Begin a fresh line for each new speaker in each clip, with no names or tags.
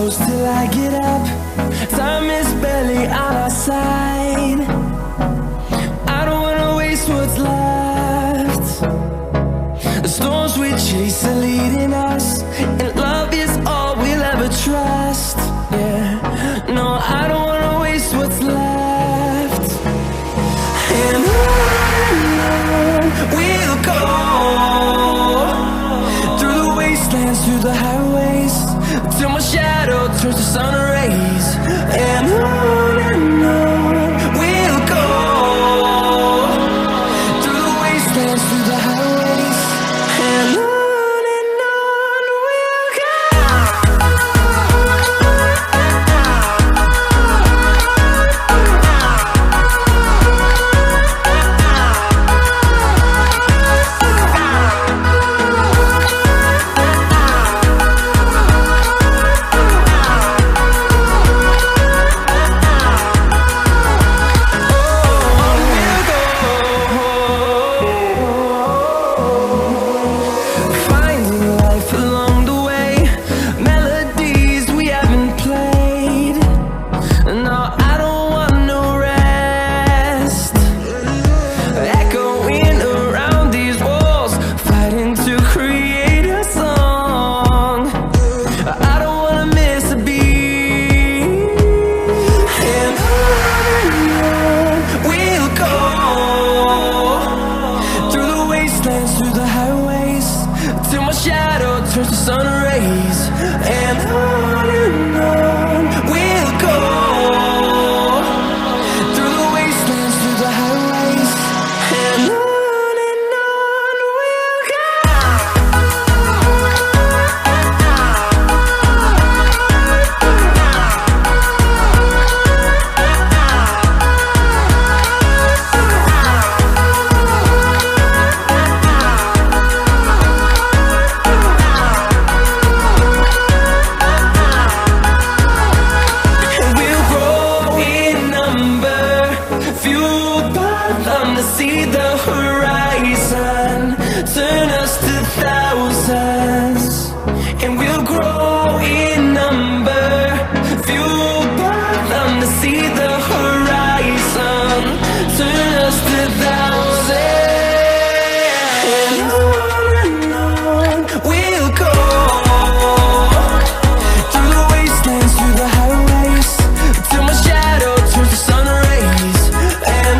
close till I get up. Time is barely on our side. I don't wanna waste what's left. The storms we chase are leading us, and love is all we'll ever trust. Yeah, no, I don't wanna waste what's left. And on we'll go, through the wastelands, through the highways, till my shadow turns to sun rays. And on we'll go, through the wastelands, through the highways, and on we'll go. Through the highways, till my shadow turns to sun rays. And on we'll go, through the wastelands, through the highways, and on we'll go. See the horizon, turn us to thousands, and we'll grow in number, fueled by them to see the horizon, turn us to thousands, and on we'll go, through the wastelands, through the highways, till my shadow turns to sun rays. And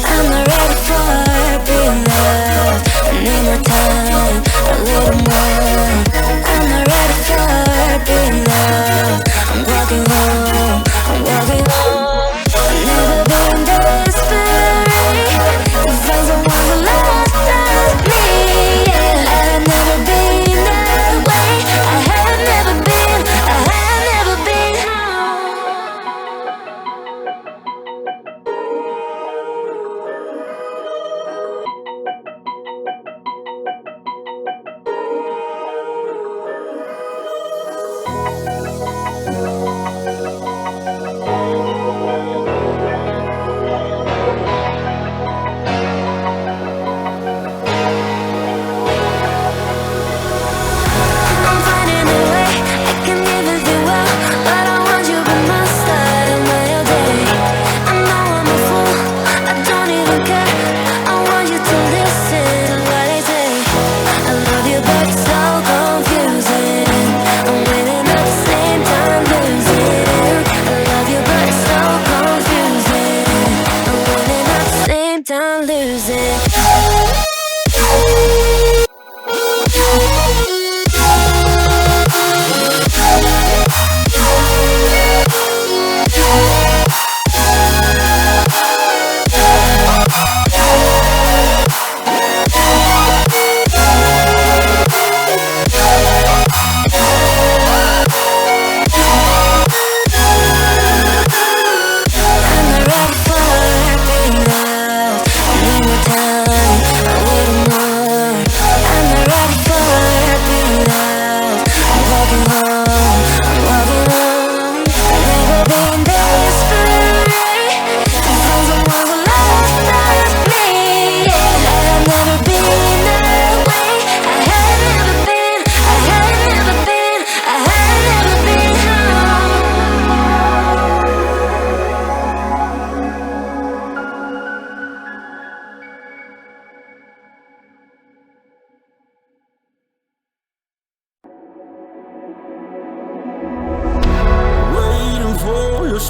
I'm not ready for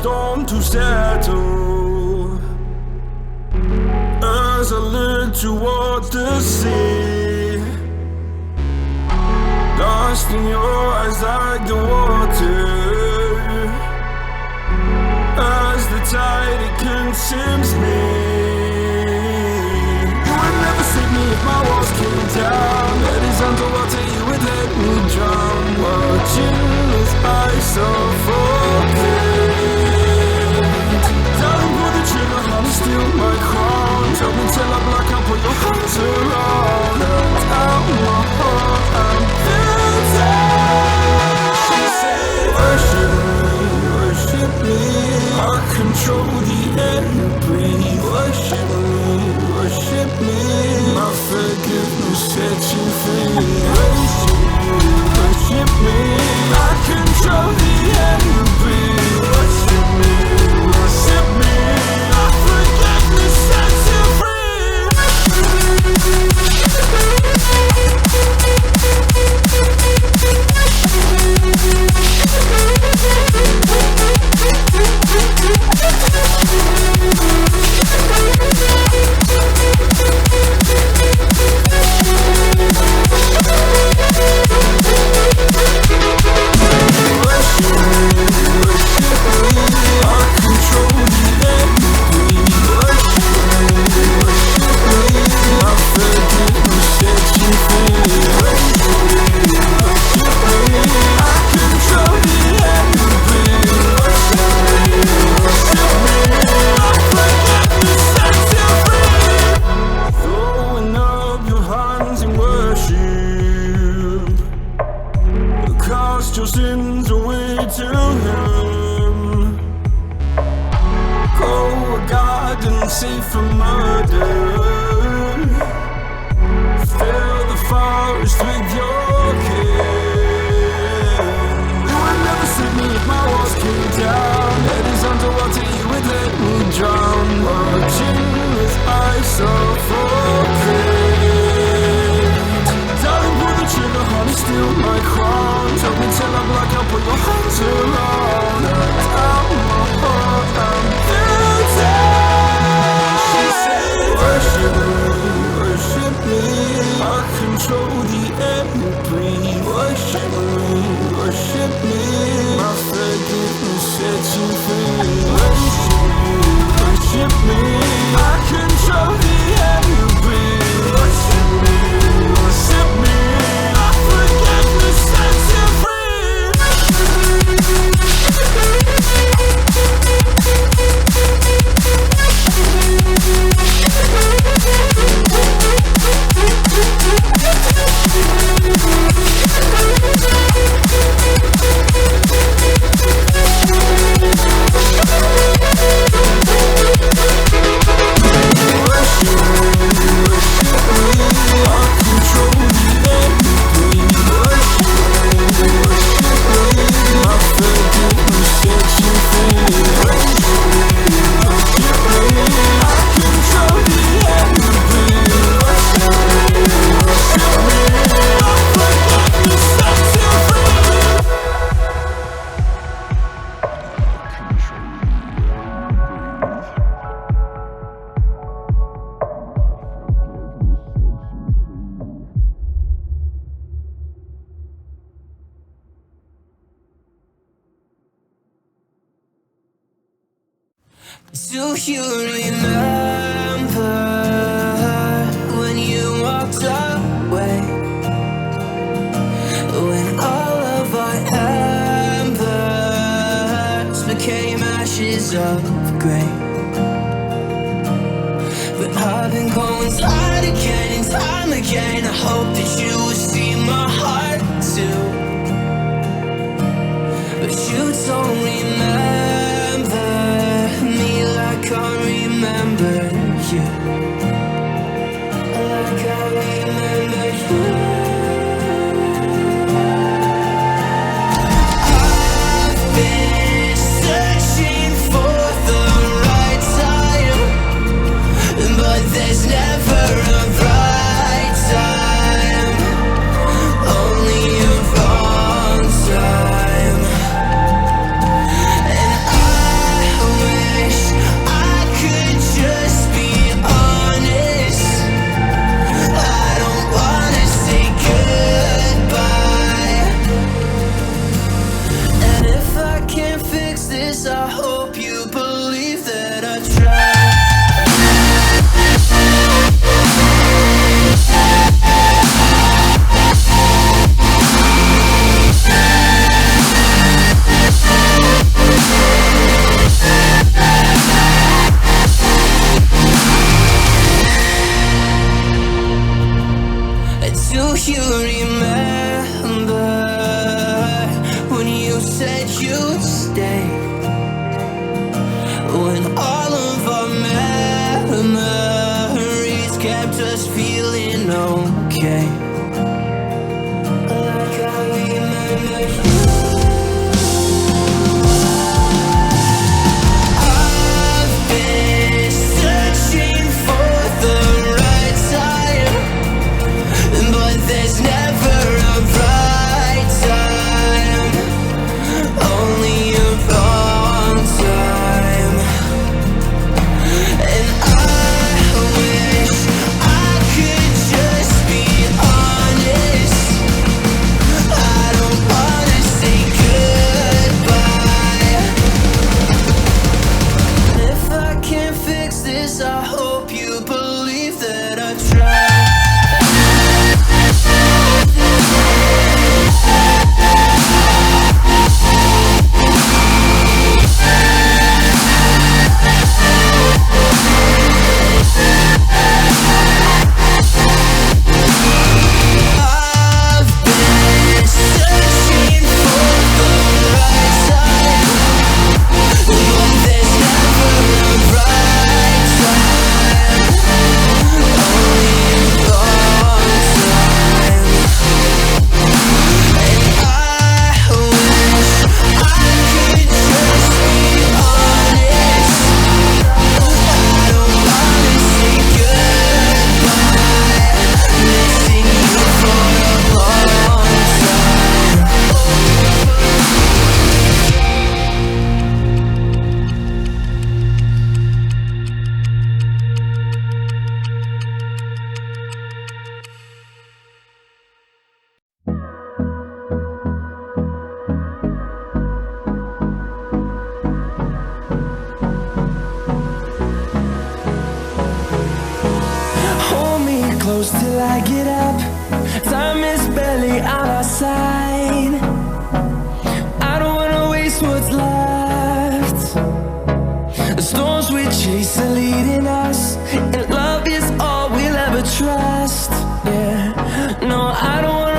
storm to settle. As I look toward the sea, lost in your eyes like the water. As the tide, it consumes me. You would never save me if my walls came down. That is underwater, you would let me drown. Watching as I suffocate. Darling, pull the trigger, honey, steal my crown. Tell me till I black out, put your hands around. Out my heart, I'm built. She said, worship me, I control the air you breathe. Worship me, my forgiveness sets you free. Worship me, I control the air you breathe. Worship me, my forgiveness sets you free. Your sins away to Him. Go a garden safe from murder. Fill the forest with your kin. You would never save me if my walls came down. Head is underwater, you would let me drown. Watching as I suffocate. Darling, pull the trigger, honey, steal my crown. Tell me till I'm black, I'll put your hands around. Out my heart, I'm guilty. She said, worship me, I control the air you breathe. Worship me, my forgiveness sets you free. Worship me, I control the air you breathe. Worship me, my forgiveness sets you free. Do you remember when you walked away? When all of our embers became ashes of grey. But I've been going time again and time again. I hope that you will see my heart too. But you don't remember me like I remember you. Like I remember you. I've been searching for the right time, but there's never a right time. Do you remember when you said you'd stay? When all of our memories kept us feeling okay. Like I remember you. I've been searching for the right time, but there's never a right time, only a wrong time. And I wish I could just be honest. I don't wanna say goodbye. If I can't fix this, I hope you believe that I tried. Close till I get up. Time is barely on our side. I don't wanna waste what's left. The storms we chase are leading us, and love is all we'll ever trust. Yeah, no, I don't wanna